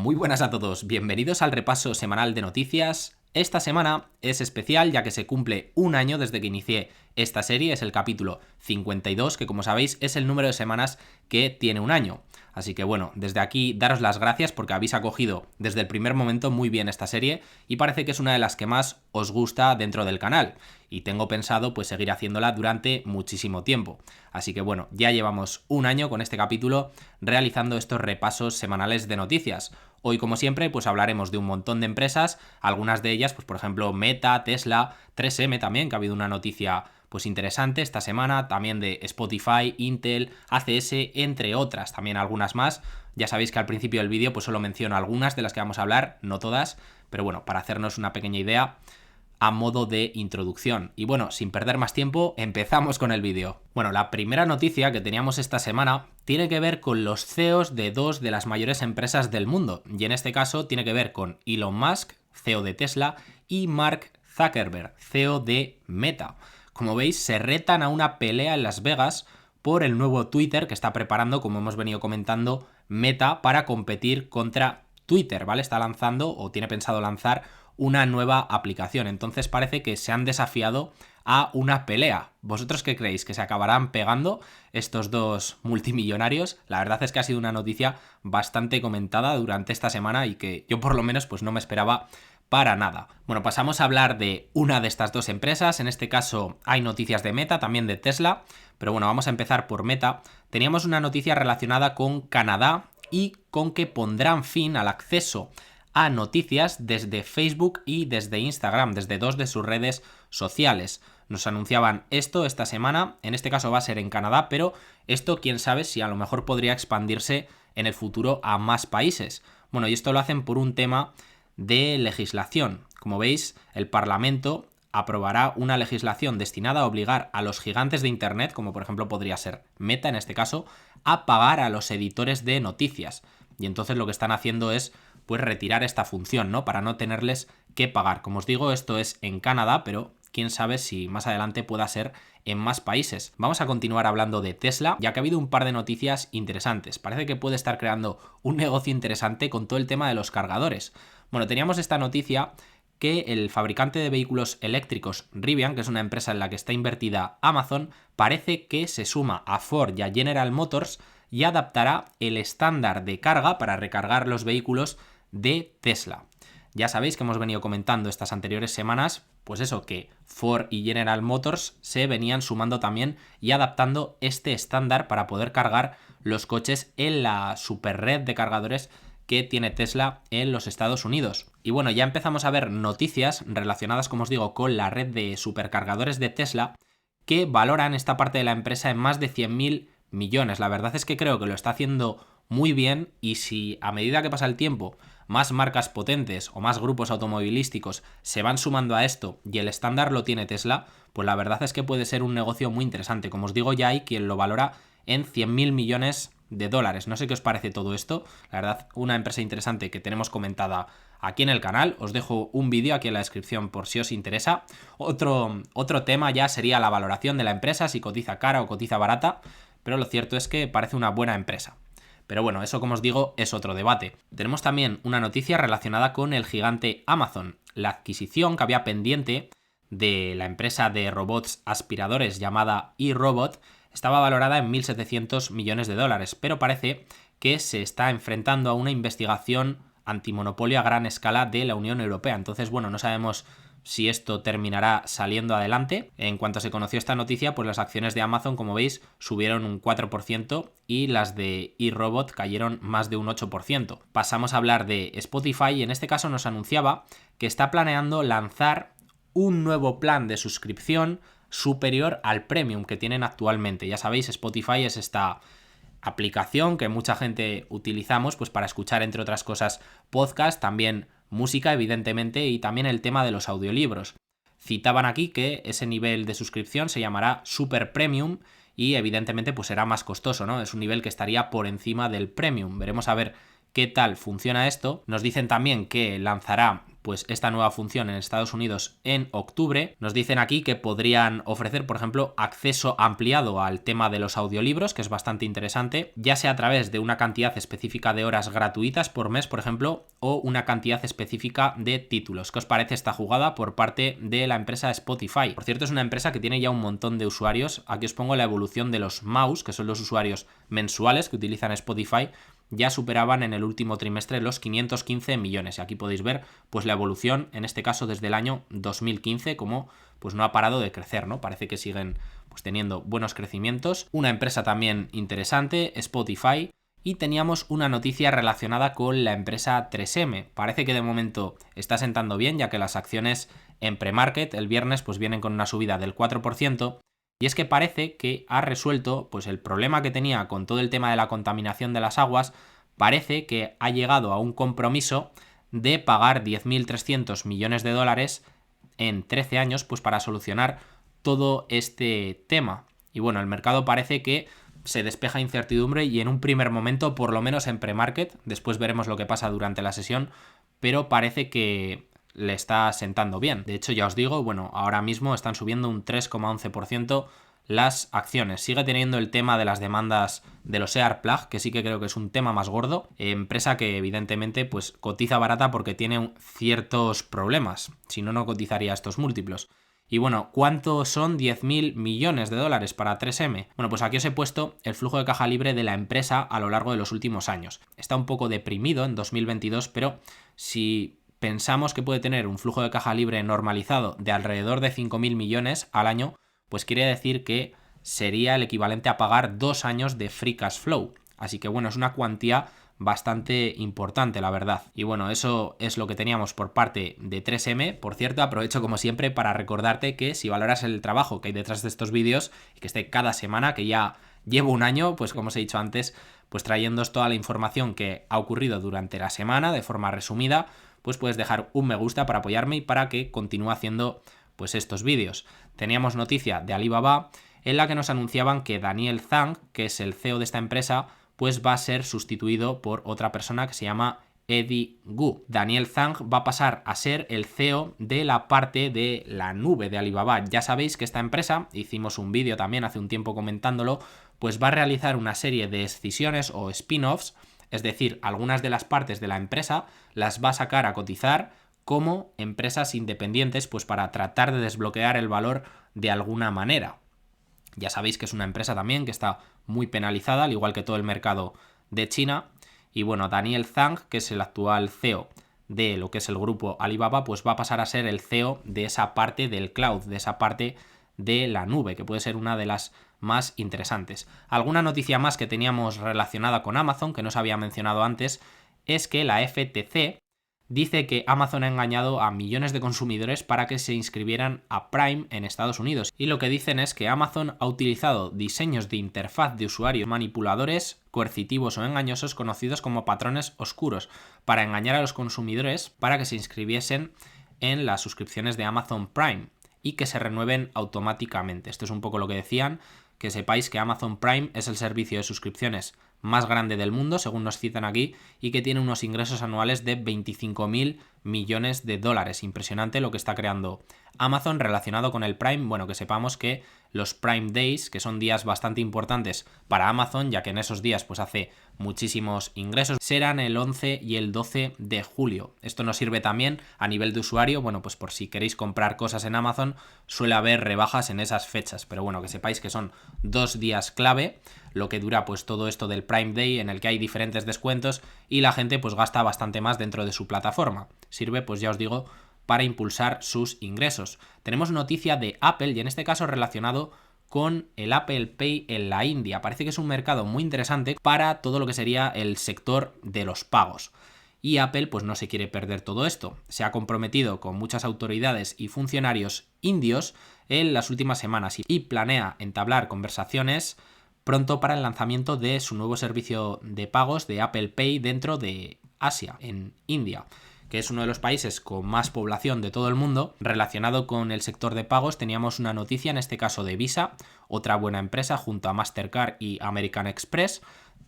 Muy buenas a todos, bienvenidos al repaso semanal de noticias. Esta semana es especial ya que se cumple un año desde que inicié esta serie, es el capítulo 52, que como sabéis es el número de semanas que tiene un año. Así que bueno, desde aquí daros las gracias porque habéis acogido desde el primer momento muy bien esta serie y parece que es una de las que más os gusta dentro del canal. Y tengo pensado pues seguir haciéndola durante muchísimo tiempo. Así que bueno, ya llevamos un año con este capítulo realizando estos repasos semanales de noticias. Hoy, como siempre, pues hablaremos de un montón de empresas, algunas de ellas, pues por ejemplo Meta, Tesla, 3M también, que ha habido una noticia pues interesante esta semana, también de Spotify, Intel, ACS, entre otras, también algunas más. Ya sabéis que al principio del vídeo pues solo menciono algunas de las que vamos a hablar, no todas, pero bueno, para hacernos una pequeña idea a modo de introducción. Y bueno, sin perder más tiempo, empezamos con el vídeo. Bueno, la primera noticia que teníamos esta semana tiene que ver con los CEOs de dos de las mayores empresas del mundo. Y en este caso tiene que ver con Elon Musk, CEO de Tesla, y Mark Zuckerberg, CEO de Meta. Como veis, se retan a una pelea en Las Vegas por el nuevo Twitter que está preparando, como hemos venido comentando, Meta para competir contra Twitter, ¿vale? Está lanzando o tiene pensado lanzar una nueva aplicación. Entonces parece que se han desafiado a una pelea. ¿Vosotros qué creéis? ¿Que se acabarán pegando estos dos multimillonarios? La verdad es que ha sido una noticia bastante comentada durante esta semana y que yo por lo menos pues no me esperaba para nada. Bueno, pasamos a hablar de una de estas dos empresas. En este caso hay noticias de Meta, también de Tesla, pero bueno, vamos a empezar por Meta. Teníamos una noticia relacionada con Canadá y con que pondrán fin al acceso a noticias desde Facebook y desde Instagram, desde dos de sus redes sociales. Nos anunciaban esto esta semana, en este caso va a ser en Canadá, pero esto quién sabe si a lo mejor podría expandirse en el futuro a más países. Bueno, y esto lo hacen por un tema de legislación. Como veis, el Parlamento aprobará una legislación destinada a obligar a los gigantes de Internet, como por ejemplo podría ser Meta en este caso, a pagar a los editores de noticias. Y entonces lo que están haciendo es pues retirar esta función, ¿no? Para no tenerles que pagar. Como os digo, esto es en Canadá, pero quién sabe si más adelante pueda ser en más países. Vamos a continuar hablando de Tesla, ya que ha habido un par de noticias interesantes. Parece que puede estar creando un negocio interesante con todo el tema de los cargadores. Bueno, teníamos esta noticia que el fabricante de vehículos eléctricos Rivian, que es una empresa en la que está invertida Amazon, parece que se suma a Ford y a General Motors y adaptará el estándar de carga para recargar los vehículos de Tesla. Ya sabéis que hemos venido comentando estas anteriores semanas, pues eso, que Ford y General Motors se venían sumando también y adaptando este estándar para poder cargar los coches en la super red de cargadores que tiene Tesla en los Estados Unidos. Y bueno, ya empezamos a ver noticias relacionadas, como os digo, con la red de supercargadores de Tesla que valoran esta parte de la empresa en más de 100.000 millones. La verdad es que creo que lo está haciendo muy bien y si a medida que pasa el tiempo más marcas potentes o más grupos automovilísticos se van sumando a esto y el estándar lo tiene Tesla, pues la verdad es que puede ser un negocio muy interesante. Como os digo, ya hay quien lo valora en 100.000 millones de dólares. No sé qué os parece todo esto. La verdad, una empresa interesante que tenemos comentada aquí en el canal. Os dejo un vídeo aquí en la descripción por si os interesa. Otro tema ya sería la valoración de la empresa, si cotiza cara o cotiza barata, pero lo cierto es que parece una buena empresa. Pero bueno, eso como os digo es otro debate. Tenemos también una noticia relacionada con el gigante Amazon. La adquisición que había pendiente de la empresa de robots aspiradores llamada iRobot estaba valorada en 1.700 millones de dólares, pero parece que se está enfrentando a una investigación antimonopolio a gran escala de la Unión Europea. Entonces, bueno, no sabemos si esto terminará saliendo adelante. En cuanto se conoció esta noticia, pues las acciones de Amazon, como veis, subieron un 4% y las de iRobot cayeron más de un 8%. Pasamos a hablar de Spotify y en este caso nos anunciaba que está planeando lanzar un nuevo plan de suscripción superior al premium que tienen actualmente. Ya sabéis, Spotify es esta aplicación que mucha gente utilizamos pues para escuchar, entre otras cosas, podcast, también música, evidentemente, y también el tema de los audiolibros. Citaban aquí que ese nivel de suscripción se llamará Super Premium y evidentemente pues será más costoso, ¿no? Es un nivel que estaría por encima del Premium. Veremos a ver qué tal funciona esto. Nos dicen también que lanzará pues esta nueva función en Estados Unidos en octubre. Nos dicen aquí que podrían ofrecer, por ejemplo, acceso ampliado al tema de los audiolibros, que es bastante interesante, ya sea a través de una cantidad específica de horas gratuitas por mes, por ejemplo, o una cantidad específica de títulos. ¿Qué os parece esta jugada por parte de la empresa Spotify? Por cierto, es una empresa que tiene ya un montón de usuarios. Aquí os pongo la evolución de los mouse, que son los usuarios mensuales que utilizan Spotify. Ya superaban en el último trimestre los 515 millones. Y aquí podéis ver pues la evolución, en este caso desde el año 2015, como pues no ha parado de crecer, ¿no? Parece que siguen pues teniendo buenos crecimientos. Una empresa también interesante, Spotify. Y teníamos una noticia relacionada con la empresa 3M. Parece que de momento está sentando bien, ya que las acciones en premarket el viernes pues vienen con una subida del 4%. Y es que parece que ha resuelto pues el problema que tenía con todo el tema de la contaminación de las aguas. Parece que ha llegado a un compromiso de pagar 10.300 millones de dólares en 13 años pues para solucionar todo este tema. Y bueno, el mercado parece que se despeja incertidumbre y en un primer momento, por lo menos en premarket, después veremos lo que pasa durante la sesión, pero parece que le está sentando bien. De hecho, ya os digo, bueno, ahora mismo están subiendo un 3,11% las acciones. Sigue teniendo el tema de las demandas de los Earplug, que sí que creo que es un tema más gordo. Empresa que evidentemente pues cotiza barata porque tiene ciertos problemas. Si no, no cotizaría estos múltiplos. Y bueno, ¿cuánto son 10.000 millones de dólares para 3M? Bueno, pues aquí os he puesto el flujo de caja libre de la empresa a lo largo de los últimos años. Está un poco deprimido en 2022, pero si pensamos que puede tener un flujo de caja libre normalizado de alrededor de 5.000 millones al año, pues quiere decir que sería el equivalente a pagar 2 años de free cash flow. Así que bueno, es una cuantía bastante importante, la verdad. Y bueno, eso es lo que teníamos por parte de 3M. Por cierto, aprovecho como siempre para recordarte que si valoras el trabajo que hay detrás de estos vídeos y que esté cada semana, que ya llevo un año, pues como os he dicho antes, pues trayéndoos toda la información que ha ocurrido durante la semana de forma resumida, pues puedes dejar un me gusta para apoyarme y para que continúe haciendo pues estos vídeos. Teníamos noticia de Alibaba en la que nos anunciaban que Daniel Zhang, que es el CEO de esta empresa, pues va a ser sustituido por otra persona que se llama Eddie Gu. Daniel Zhang va a pasar a ser el CEO de la parte de la nube de Alibaba. Ya sabéis que esta empresa, hicimos un vídeo también hace un tiempo comentándolo, pues va a realizar una serie de escisiones o spin-offs, es decir, algunas de las partes de la empresa las va a sacar a cotizar como empresas independientes, pues para tratar de desbloquear el valor de alguna manera. Ya sabéis que es una empresa también que está muy penalizada, al igual que todo el mercado de China. Y bueno, Daniel Zhang, que es el actual CEO de lo que es el grupo Alibaba, pues va a pasar a ser el CEO de esa parte del cloud, de esa parte de la nube, que puede ser una de las más interesantes. Alguna noticia más que teníamos relacionada con Amazon, que no se había mencionado antes, es que la FTC dice que Amazon ha engañado a millones de consumidores para que se inscribieran a Prime en Estados Unidos. Y lo que dicen es que Amazon ha utilizado diseños de interfaz de usuarios manipuladores, coercitivos o engañosos conocidos como patrones oscuros para engañar a los consumidores para que se inscribiesen en las suscripciones de Amazon Prime y que se renueven automáticamente. Esto es un poco lo que decían, que sepáis que Amazon Prime es el servicio de suscripciones más grande del mundo, según nos citan aquí, y que tiene unos ingresos anuales de 25.000 millones de dólares. Impresionante lo que está creando Amazon relacionado con el Prime. Bueno, que sepamos que los Prime Days, que son días bastante importantes para Amazon, ya que en esos días pues hace muchísimos ingresos, serán el 11 y el 12 de julio. Esto nos sirve también a nivel de usuario, bueno, pues por si queréis comprar cosas en Amazon, suele haber rebajas en esas fechas, pero bueno, que sepáis que son 2 días clave, lo que dura pues todo esto del Prime Day, en el que hay diferentes descuentos y la gente pues gasta bastante más dentro de su plataforma. Sirve, pues ya os digo, para impulsar sus ingresos. Tenemos noticia de Apple y en este caso relacionado con el Apple Pay en la India. Parece que es un mercado muy interesante para todo lo que sería el sector de los pagos. Y Apple pues no se quiere perder todo esto. Se ha comprometido con muchas autoridades y funcionarios indios en las últimas semanas y planea entablar conversaciones pronto para el lanzamiento de su nuevo servicio de pagos de Apple Pay dentro de Asia, en India, que es uno de los países con más población de todo el mundo. Relacionado con el sector de pagos teníamos una noticia, en este caso de Visa, otra buena empresa junto a Mastercard y American Express,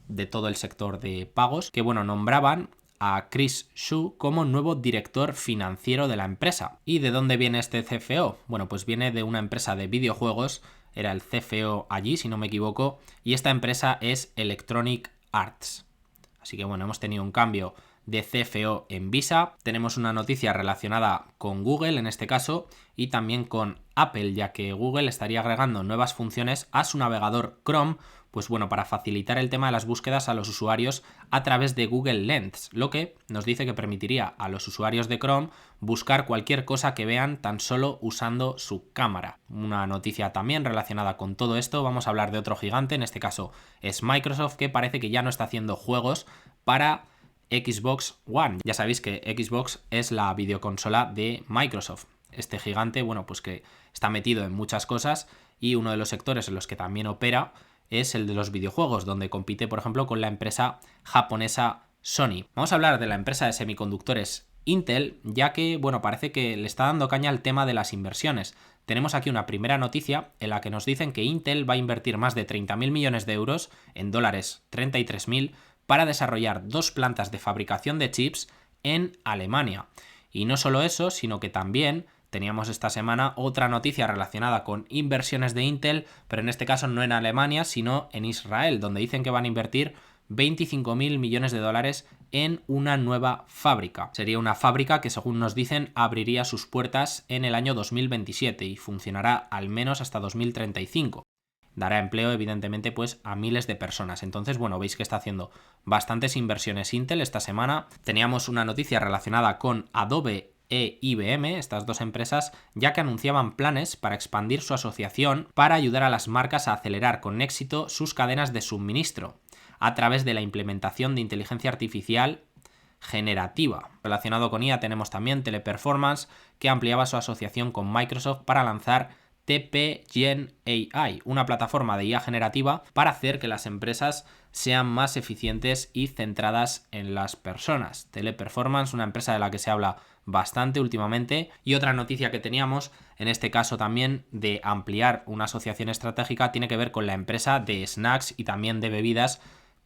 de todo el sector de pagos, que bueno, nombraban a Chris Xu como nuevo director financiero de la empresa. ¿Y de dónde viene este CFO? Bueno, pues viene de una empresa de videojuegos, era el CFO allí, si no me equivoco, y esta empresa es Electronic Arts. Así que bueno, hemos tenido un cambio de CFO en Visa. Tenemos una noticia relacionada con Google en este caso y también con Apple, ya que Google estaría agregando nuevas funciones a su navegador Chrome, pues bueno, para facilitar el tema de las búsquedas a los usuarios a través de Google Lens, lo que nos dice que permitiría a los usuarios de Chrome buscar cualquier cosa que vean tan solo usando su cámara. Una noticia también relacionada con todo esto, vamos a hablar de otro gigante, en este caso es Microsoft, que parece que ya no está haciendo juegos para Xbox One. Ya sabéis que Xbox es la videoconsola de Microsoft. Este gigante, bueno, pues que está metido en muchas cosas y uno de los sectores en los que también opera es el de los videojuegos, donde compite, por ejemplo, con la empresa japonesa Sony. Vamos a hablar de la empresa de semiconductores Intel, ya que, bueno, parece que le está dando caña al tema de las inversiones. Tenemos aquí una primera noticia en la que nos dicen que Intel va a invertir más de 30.000 millones de euros, en dólares 33.000, para desarrollar 2 plantas de fabricación de chips en Alemania. Y no solo eso, sino que también teníamos esta semana otra noticia relacionada con inversiones de Intel, pero en este caso no en Alemania, sino en Israel, donde dicen que van a invertir 25.000 millones de dólares en una nueva fábrica. Sería una fábrica que, según nos dicen, abriría sus puertas en el año 2027 y funcionará al menos hasta 2035. Dará empleo, evidentemente, pues a miles de personas. Entonces, bueno, veis que está haciendo bastantes inversiones Intel esta semana. Teníamos una noticia relacionada con Adobe e IBM, estas dos empresas, ya que anunciaban planes para expandir su asociación para ayudar a las marcas a acelerar con éxito sus cadenas de suministro a través de la implementación de inteligencia artificial generativa. Relacionado con IA tenemos también Teleperformance, que ampliaba su asociación con Microsoft para lanzar TP Gen AI, una plataforma de IA generativa para hacer que las empresas sean más eficientes y centradas en las personas. Teleperformance, una empresa de la que se habla bastante últimamente. Y otra noticia que teníamos, en este caso también de ampliar una asociación estratégica, tiene que ver con la empresa de snacks y también de bebidas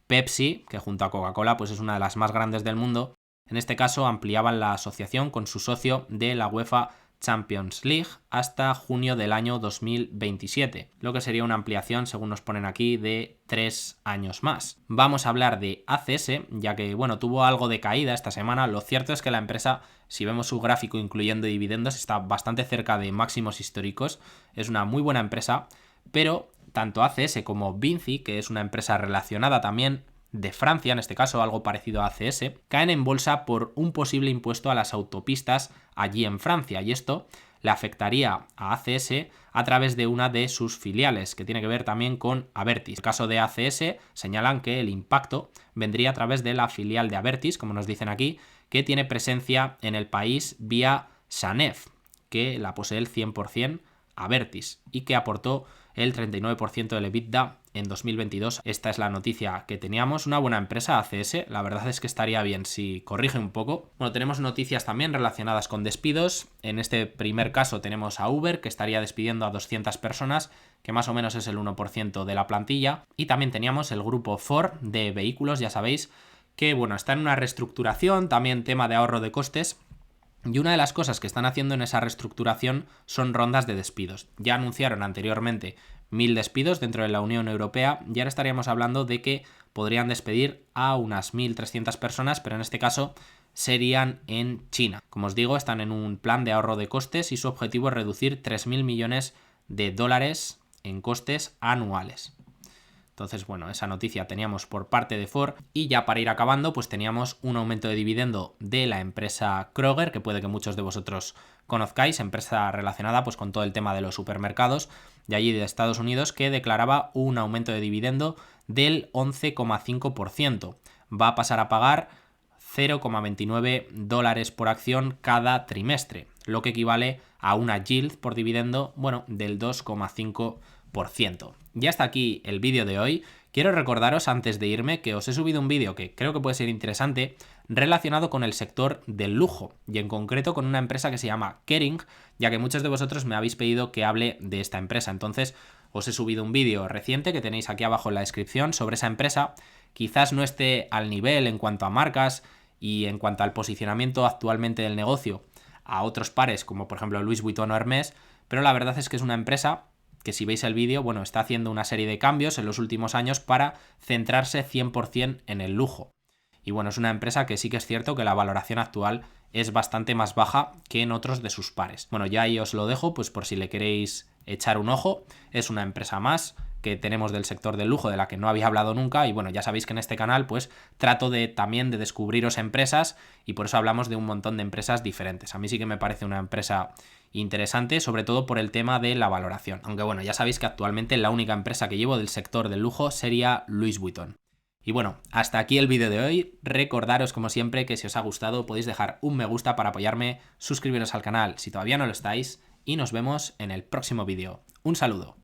Pepsi, que junto a Coca-Cola pues es una de las más grandes del mundo. En este caso ampliaban la asociación con su socio de la UEFA Champions League hasta junio del año 2027, lo que sería una ampliación, según nos ponen aquí, de 3 años más. Vamos a hablar de ACS, ya que, bueno, tuvo algo de caída esta semana. Lo cierto es que la empresa, si vemos su gráfico incluyendo dividendos, está bastante cerca de máximos históricos. Es una muy buena empresa, pero tanto ACS como Vinci, que es una empresa relacionada también de Francia, en este caso algo parecido a ACS, caen en bolsa por un posible impuesto a las autopistas allí en Francia, y esto le afectaría a ACS a través de una de sus filiales, que tiene que ver también con Abertis. En el caso de ACS señalan que el impacto vendría a través de la filial de Abertis, como nos dicen aquí, que tiene presencia en el país vía Sanef, que la posee el 100% Abertis y que aportó el 39% del EBITDA en 2022. Esta es la noticia que teníamos. Una buena empresa, ACS. La verdad es que estaría bien si corrige un poco. Bueno, tenemos noticias también relacionadas con despidos. En este primer caso tenemos a Uber, que estaría despidiendo a 200 personas, que más o menos es el 1% de la plantilla. Y también teníamos el grupo Ford de vehículos, ya sabéis, que bueno, está en una reestructuración, también tema de ahorro de costes. Y una de las cosas que están haciendo en esa reestructuración son rondas de despidos. Ya anunciaron anteriormente 1.000 despidos dentro de la Unión Europea y ahora estaríamos hablando de que podrían despedir a unas 1.300 personas, pero en este caso serían en China. Como os digo, están en un plan de ahorro de costes y su objetivo es reducir 3.000 millones de dólares en costes anuales. Entonces, bueno, esa noticia teníamos por parte de Ford y ya para ir acabando, pues teníamos un aumento de dividendo de la empresa Kroger, que puede que muchos de vosotros conozcáis, empresa relacionada pues con todo el tema de los supermercados de allí de Estados Unidos, que declaraba un aumento de dividendo del 11,5%. Va a pasar a pagar 0,29 dólares por acción cada trimestre, lo que equivale a una yield por dividendo, bueno, del 2,5%. Ya está aquí el vídeo de hoy. Quiero recordaros antes de irme que os he subido un vídeo que creo que puede ser interesante relacionado con el sector del lujo y en concreto con una empresa que se llama Kering, ya que muchos de vosotros me habéis pedido que hable de esta empresa. Entonces os he subido un vídeo reciente que tenéis aquí abajo en la descripción sobre esa empresa. Quizás no esté al nivel en cuanto a marcas y en cuanto al posicionamiento actualmente del negocio a otros pares como por ejemplo Louis Vuitton o Hermès, pero la verdad es que es una empresa que, si veis el vídeo, bueno, está haciendo una serie de cambios en los últimos años para centrarse 100% en el lujo. Y bueno, es una empresa que sí que es cierto que la valoración actual es bastante más baja que en otros de sus pares. Bueno, ya ahí os lo dejo, pues por si le queréis echar un ojo. Es una empresa más que tenemos del sector del lujo de la que no había hablado nunca, y bueno, ya sabéis que en este canal pues trato también de descubriros empresas, y por eso hablamos de un montón de empresas diferentes. A mí sí que me parece una empresa interesante, sobre todo por el tema de la valoración. Aunque bueno, ya sabéis que actualmente la única empresa que llevo del sector del lujo sería Louis Vuitton. Y bueno, hasta aquí el vídeo de hoy. Recordaros como siempre que si os ha gustado podéis dejar un me gusta para apoyarme, suscribiros al canal si todavía no lo estáis, y nos vemos en el próximo vídeo. Un saludo.